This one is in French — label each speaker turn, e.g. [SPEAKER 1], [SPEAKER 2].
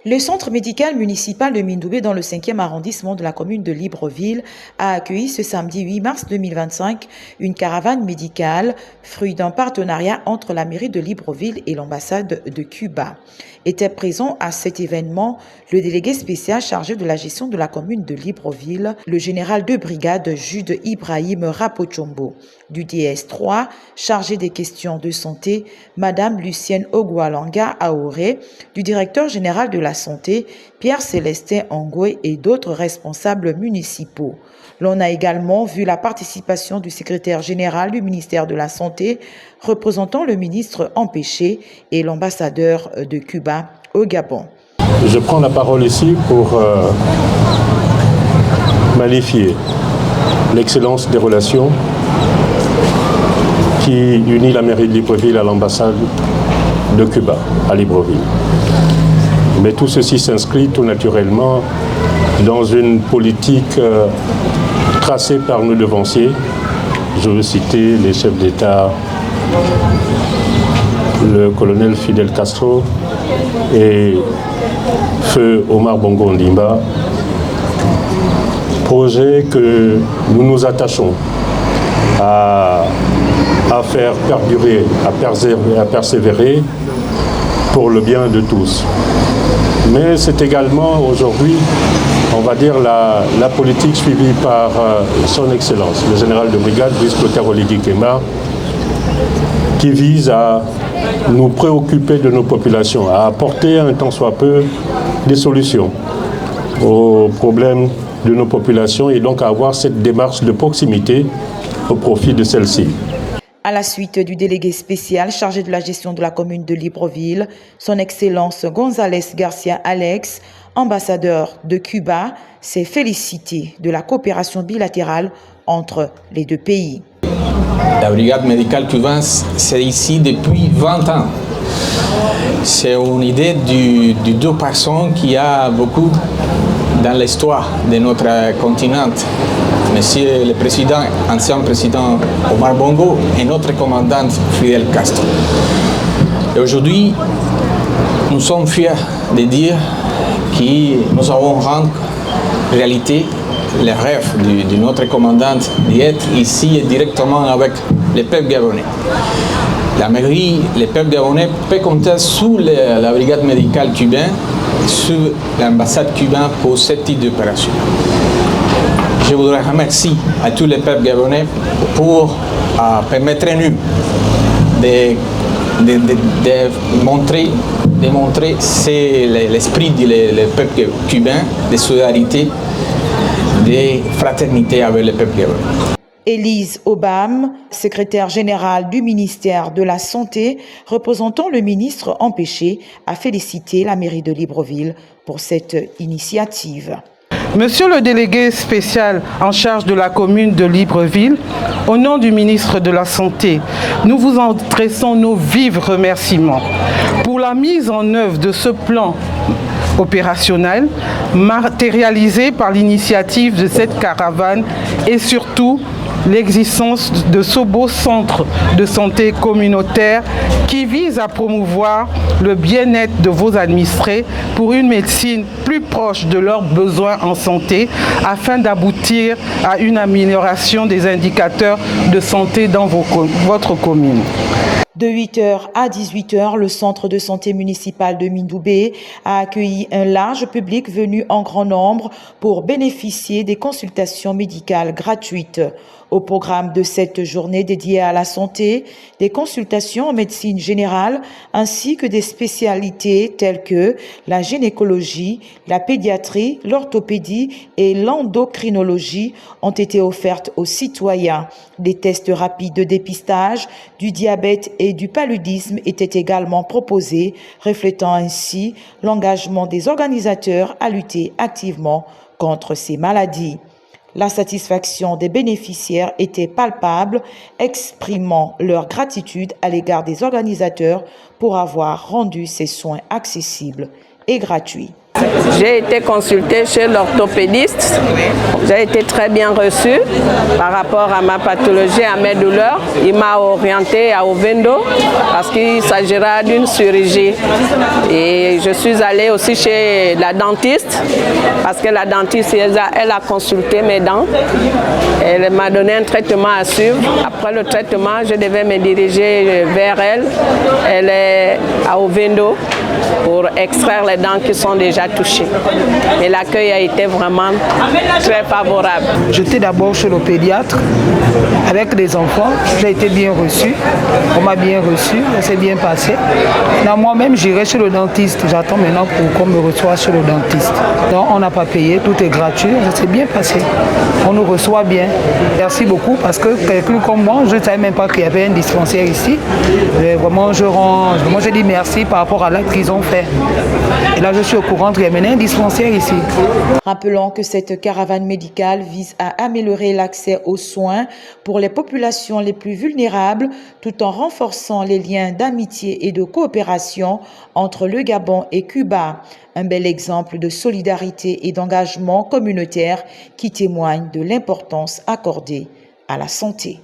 [SPEAKER 1] Le centre médical municipal de Mindoubé dans le 5e arrondissement de la commune de Libreville a accueilli ce samedi 8 mars 2025 une caravane médicale, fruit d'un partenariat entre la mairie de Libreville et l'ambassade de Cuba. Était présent à cet événement le délégué spécial chargé de la gestion de la commune de Libreville, le général de brigade Jude Ibrahim Rapochombo. Du DS3, chargé des questions de santé, Madame Lucienne Ogwalanga Aoré, du directeur général de la santé, Pierre-Célestin Angoué et d'autres responsables municipaux. L'on a également vu la participation du secrétaire général du ministère de la Santé, représentant le ministre empêché et l'ambassadeur de Cuba au Gabon.
[SPEAKER 2] Je prends la parole ici pour magnifier l'excellence des relations qui unit la mairie de Libreville à l'ambassade de Cuba à Libreville. Mais tout ceci s'inscrit tout naturellement dans une politique tracée par nos devanciers. Je veux citer les chefs d'État, le colonel Fidel Castro et feu Omar Bongo Ondimba. Projet que nous nous attachons à faire perdurer, à persévérer pour le bien de tous. Mais c'est également aujourd'hui, on va dire, la politique suivie par son Excellence, le général de brigade, Brice Clotaire Oligui Nguema, qui vise à nous préoccuper de nos populations, à apporter un tant soit peu des solutions aux problèmes de nos populations et donc à avoir cette démarche de proximité au profit de celle-ci.
[SPEAKER 1] À la suite du délégué spécial chargé de la gestion de la commune de Libreville, son Excellence González Garcia Alex, ambassadeur de Cuba, s'est félicité de la coopération bilatérale entre les deux pays.
[SPEAKER 3] La brigade médicale cubaine, c'est ici depuis 20 ans. C'est une idée de deux personnes qui a beaucoup dans l'histoire de notre continent. Monsieur le président, ancien président Omar Bongo et notre commandant Fidel Castro. Et aujourd'hui, nous sommes fiers de dire que nous avons rendu réalité les rêves de notre commandant d'être ici et directement avec le peuple gabonais. La mairie, le peuple gabonais peut compter sur la brigade médicale cubaine, sur l'ambassade cubaine pour ce type d'opération. Je voudrais remercier à tous les peuples gabonais pour permettre à nous de montrer l'esprit du peuple cubain, de solidarité, de fraternité avec le peuple gabonais.
[SPEAKER 1] Élise Obam, secrétaire générale du ministère de la Santé, représentant le ministre empêché, a félicité la mairie de Libreville pour cette initiative.
[SPEAKER 4] Monsieur le délégué spécial en charge de la commune de Libreville, au nom du ministre de la Santé, nous vous adressons nos vifs remerciements pour la mise en œuvre de ce plan opérationnel matérialisé par l'initiative de cette caravane et surtout l'existence de ce beau centre de santé communautaire qui vise à promouvoir le bien-être de vos administrés pour une médecine plus proche de leurs besoins en santé afin d'aboutir à une amélioration des indicateurs de santé dans votre commune.
[SPEAKER 1] De 8h à 18h, le centre de santé municipal de Mindoubé a accueilli un large public venu en grand nombre pour bénéficier des consultations médicales gratuites. Au programme de cette journée dédiée à la santé, des consultations en médecine générale ainsi que des spécialités telles que la gynécologie, la pédiatrie, l'orthopédie et l'endocrinologie ont été offertes aux citoyens. Des tests rapides de dépistage du diabète et du paludisme étaient également proposés, reflétant ainsi l'engagement des organisateurs à lutter activement contre ces maladies. La satisfaction des bénéficiaires était palpable, exprimant leur gratitude à l'égard des organisateurs pour avoir rendu ces soins accessibles et gratuits.
[SPEAKER 5] J'ai été consultée chez l'orthopédiste. J'ai été très bien reçue par rapport à ma pathologie, à mes douleurs. Il m'a orientée à Ovendo parce qu'il s'agira d'une chirurgie. Et je suis allée aussi chez la dentiste parce que la dentiste, elle a consulté mes dents. Elle m'a donné un traitement à suivre. Après le traitement, je devais me diriger vers elle. Elle est à Ovendo pour extraire les dents qui sont déjà touchées. Et l'accueil a été vraiment très favorable.
[SPEAKER 6] J'étais d'abord chez le pédiatre avec des enfants. J'ai été bien reçu. On m'a bien reçu. Ça s'est bien passé. Moi-même, j'irai chez le dentiste. J'attends maintenant pour qu'on me reçoive chez le dentiste. Donc, on n'a pas payé. Tout est gratuit. Ça s'est bien passé. On nous reçoit bien. Merci beaucoup parce que quelqu'un comme moi, je ne savais même pas qu'il y avait un dispensaire ici. Et vraiment, je dis merci par rapport à l'acte qu'ils ont fait. Et là, je suis au courant qu'il y a maintenant un dispensaire ici.
[SPEAKER 1] Rappelons que cette caravane médicale vise à améliorer l'accès aux soins pour les populations les plus vulnérables tout en renforçant les liens d'amitié et de coopération entre le Gabon et Cuba. Un bel exemple de solidarité et d'engagement communautaire qui témoigne de l'importance accordée à la santé.